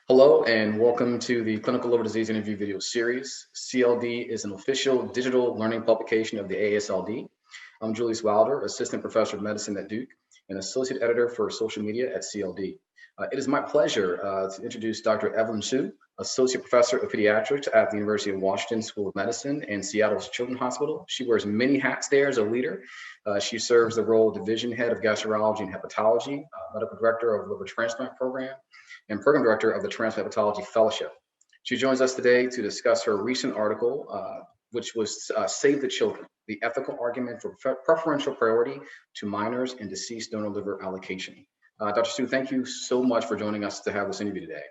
Hello and welcome to the Clinical Liver Disease Interview Video Series. CLD is an official digital learning publication of the AASLD. I'm Julius Wilder, Assistant Professor of Medicine at Duke and Associate Editor for Social Media at CLD. It is my pleasure to introduce Dr. Evelyn Su, Associate Professor of Pediatrics at the University of Washington School of Medicine and Seattle's Children's Hospital. She wears many hats there as a leader. She serves the role of Division Head of Gastroenterology and Hepatology, Medical Director of Liver Transplant Program, and Program Director of the Transplant Hepatology Fellowship. She joins us today to discuss her recent article, which was Save the Children, the ethical argument for preferential priority to minors and deceased donor liver allocation. Dr. Su, thank you so much for joining us to have this interview today.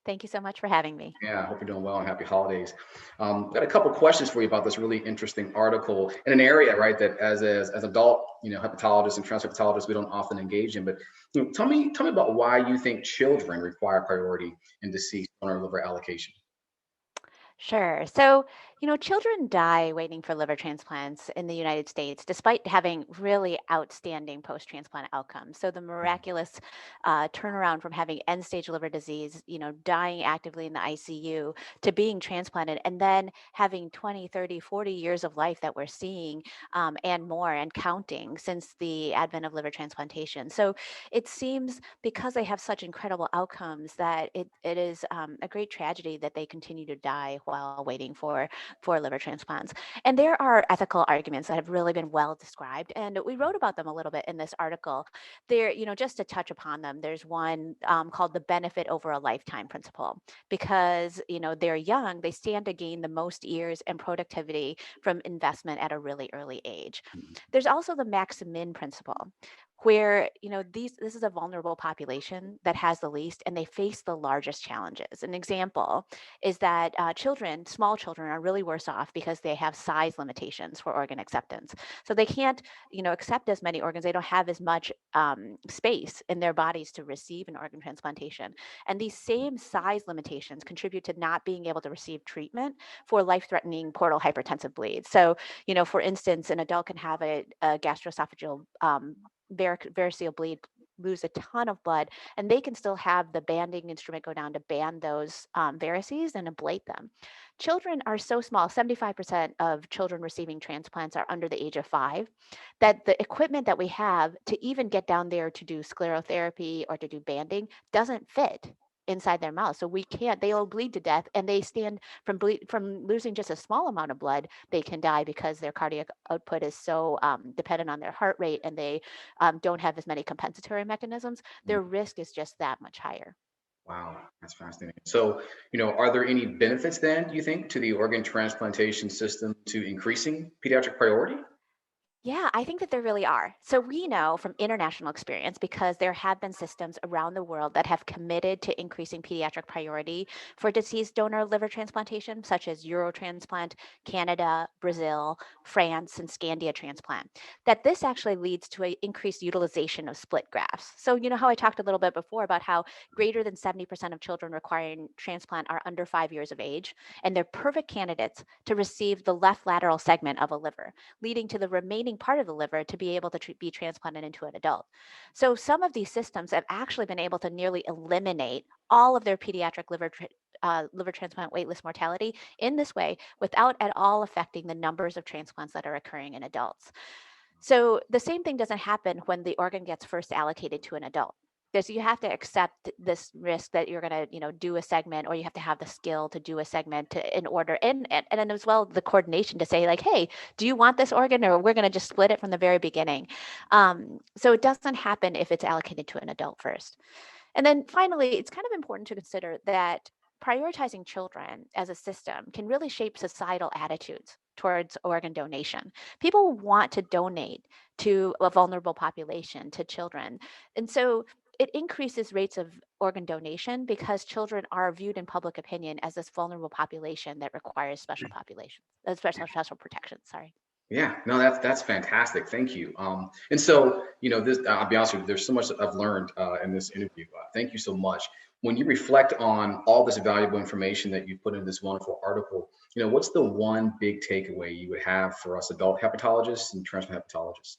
Thank you so much for having me. Yeah, I hope you're doing well and happy holidays. Got a couple questions for you about this really interesting article in an area, right, that as adult, hepatologists and transplant hepatologists, we don't often engage in. But tell me about why you think children require priority in deceased donor liver allocation. Sure. So, children die waiting for liver transplants in the United States, despite having really outstanding post-transplant outcomes. So the miraculous turnaround from having end-stage liver disease, dying actively in the ICU to being transplanted and then having 20, 30, 40 years of life that we're seeing and more and counting since the advent of liver transplantation. So it seems because they have such incredible outcomes that it is a great tragedy that they continue to die while waiting for liver transplants. And there are ethical arguments that have really been well described, and we wrote about them a little bit in this article. There, just to touch upon them, there's one called the benefit over a lifetime principle, because they're young, they stand to gain the most years and productivity from investment at a really early age. There's also the max-min principle, where this is a vulnerable population that has the least and they face the largest challenges. An example is that small children are really worse off because they have size limitations for organ acceptance. So they can't accept as many organs. They don't have as much space in their bodies to receive an organ transplantation. And these same size limitations contribute to not being able to receive treatment for life-threatening portal hypertensive bleeds. So for instance, an adult can have a gastroesophageal variceal bleed, lose a ton of blood, and they can still have the banding instrument go down to band those varices and ablate them. Children are so small, 75% of children receiving transplants are under the age of 5, that the equipment that we have to even get down there to do sclerotherapy or to do banding doesn't fit inside their mouth. So they'll bleed to death, and they stand from losing just a small amount of blood, they can die because their cardiac output is so dependent on their heart rate, and they don't have as many compensatory mechanisms. Their risk is just that much higher. Wow, that's fascinating. So, are there any benefits then, you think, to the organ transplantation system to increasing pediatric priority? Yeah, I think that there really are. So we know from international experience, because there have been systems around the world that have committed to increasing pediatric priority for deceased donor liver transplantation, such as Eurotransplant, Canada, Brazil, France, and Scandia Transplant, that this actually leads to an increased utilization of split grafts. So you know how I talked a little bit before about how greater than 70% of children requiring transplant are under 5 years of age, and they're perfect candidates to receive the left lateral segment of a liver, leading to the remaining part of the liver to be able to be transplanted into an adult. So some of these systems have actually been able to nearly eliminate all of their pediatric liver transplant waitlist mortality in this way without at all affecting the numbers of transplants that are occurring in adults. So the same thing doesn't happen when the organ gets first allocated to an adult. Because you have to accept this risk that you're going to, do a segment, or you have to have the skill to do a segment in order, and then as well the coordination to say like, hey, do you want this organ, or we're going to just split it from the very beginning. So it doesn't happen if it's allocated to an adult first. And then finally, it's kind of important to consider that prioritizing children as a system can really shape societal attitudes towards organ donation. People want to donate to a vulnerable population, to children. And so it increases rates of organ donation because children are viewed in public opinion as this vulnerable population that requires special protection. Sorry. Yeah, no, that's fantastic. Thank you. And so, this, I'll be honest with you, there's so much that I've learned in this interview. Thank you so much. When you reflect on all this valuable information that you put in this wonderful article, what's the one big takeaway you would have for us adult hepatologists and transplant hepatologists?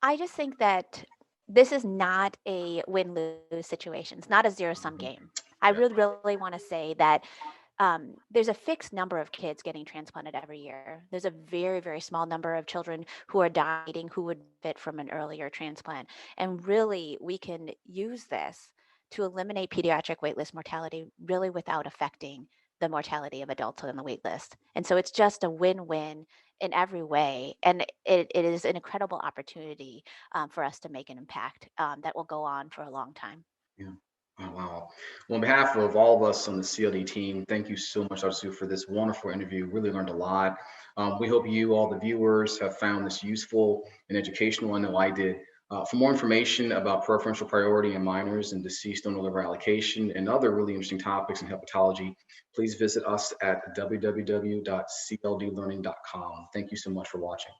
I just think that this is not a win-lose situation. It's not a zero-sum Mhm. game. I Yeah. really want to say that there's a fixed number of kids getting transplanted every year. There's a very, very small number of children who are dying who would fit from an earlier transplant. And really, we can use this to eliminate pediatric waitlist mortality really without affecting the mortality of adults on the waitlist. And so it's just a win-win in every way. And it is an incredible opportunity for us to make an impact that will go on for a long time. Yeah. Oh, wow. Well, on behalf of all of us on the CLD team, thank you so much, Dr. Sue, for this wonderful interview. Really learned a lot. We hope you, all the viewers, have found this useful and educational. I know I did. For more information about preferential priority in minors and deceased donor liver allocation and other really interesting topics in hepatology, please visit us at www.cldlearning.com. Thank you so much for watching.